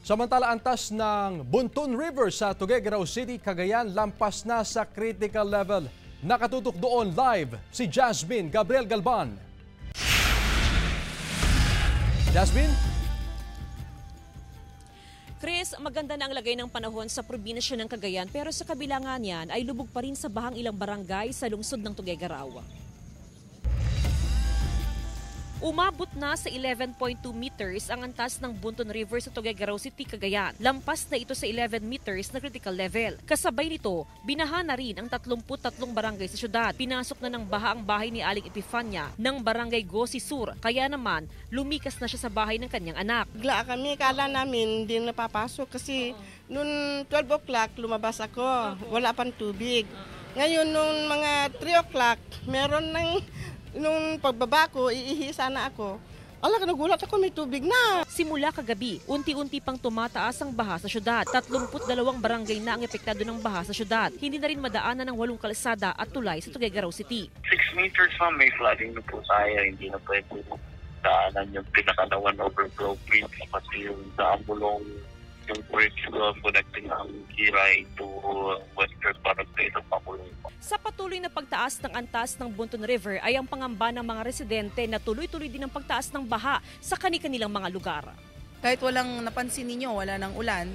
Samantala, antas ng Buntun River sa Tuguegarao City, Cagayan, lampas na sa critical level. Nakatutok doon live si Jasmine Gabriel Galban. Jasmine? Chris, maganda na ang lagay ng panahon sa probinsya ng Cagayan pero sa kabila nga niyan ay lubog pa rin sa bahang ilang barangay sa lungsod ng Tuguegarao. Umabot na sa 11.2 meters ang antas ng Buntun River sa Tuguegarao City, Cagayan. Lampas na ito sa 11 meters na critical level. Kasabay nito, binaha na rin ang 33 barangay sa syudad. Pinasok na ng baha ang bahay ni Aling Epifania ng barangay Gosi Sur. Kaya naman, lumikas na siya sa bahay ng kanyang anak. Bigla kami, kala namin hindi napapasok kasi noon 12 o'clock lumabas ako. Wala pang tubig. Ngayon nung mga 3 o'clock, meron ng nung pagbaba ko, iihi sana ako. Nagulat ako, may tubig na. Simula kagabi, unti-unti pang tumataas ang baha sa syudad. 32 barangay na ang epektado ng baha sa syudad. Hindi na rin madaanan ng 8 kalsada at tulay sa Tuguegarao City. 6 meters pa may flooding na po tayo. Hindi na pwede daanan yung pinakalawan overflow bridge kasi yung Daambulong, yung bridge connecting ang Kiray to Western Barangay ng Pamulong. Sa patuloy na pagtaas ng antas ng Buntun River ay ang pangamba ng mga residente na tuloy-tuloy din ang pagtaas ng baha sa kani-kanilang mga lugar. Kahit walang napansin ninyo, wala ng ulan,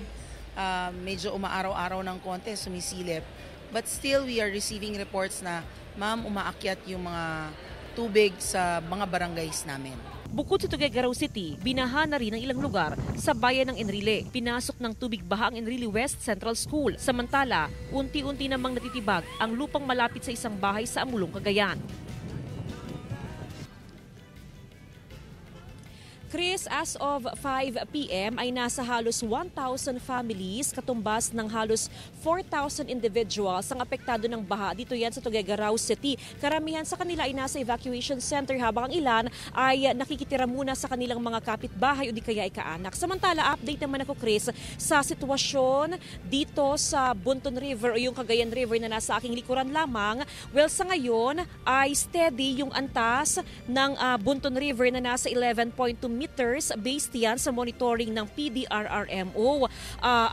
medyo umaaraw-araw ng konti, sumisilip. But still, we are receiving reports na, ma'am, umaakyat yung mga tubig sa mga barangays namin. Bukod sa Tuguegarao City, binaha na rin ang ilang lugar sa bayan ng Enrile. Pinasok ng tubig baha ang Enrile West Central School. Samantala, unti-unti namang natitibag ang lupang malapit sa isang bahay sa Amulong, Cagayan. Chris, as of 5 p.m. ay nasa halos 1,000 families, katumbas ng halos 4,000 individuals ang apektado ng baha. Dito yan sa Tuguegarao City. Karamihan sa kanila ay nasa evacuation center habang ang ilan ay nakikitira muna sa kanilang mga kapitbahay o di kaya ay kaanak. Samantala, update naman ako, Chris, sa sitwasyon dito sa Buntun River o yung Cagayan River na nasa aking likuran lamang. Well, sa ngayon ay steady yung antas ng Buntun River na nasa 11.2 meters based yan sa monitoring ng PDRRMO.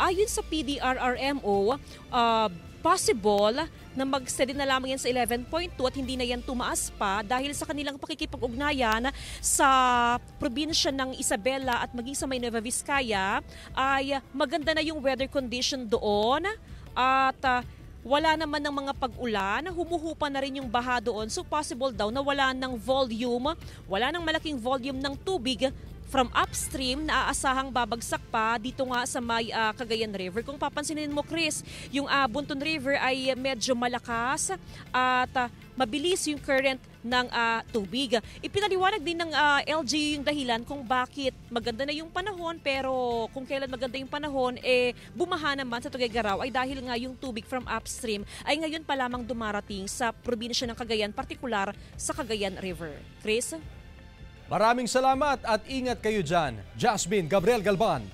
Ayon sa PDRRMO, possible na mag-steady na lamang yan sa 11.2 at hindi na yan tumaas pa dahil sa kanilang pakikipag-ugnayan sa probinsya ng Isabela at maging sa may Nueva Vizcaya ay maganda na yung weather condition doon at wala naman ng mga pag-ulan, humuhupa na rin yung baha doon. So possible daw na wala ng malaking volume ng tubig from upstream na aasahang babagsak pa dito nga sa may Cagayan River. Kung papansinin mo, Chris, yung Buntun River ay medyo malakas at mabilis yung current ng tubig. Ipinaliwanag din ng LGU yung dahilan kung bakit maganda na yung panahon pero kung kailan maganda yung panahon, bumaha naman sa Tuguegarao ay dahil nga yung tubig from upstream ay ngayon pa lamang dumarating sa probinsya ng Cagayan, partikular sa Cagayan River. Chris? Maraming salamat at ingat kayo dyan. Jasmine Gabriel Galban.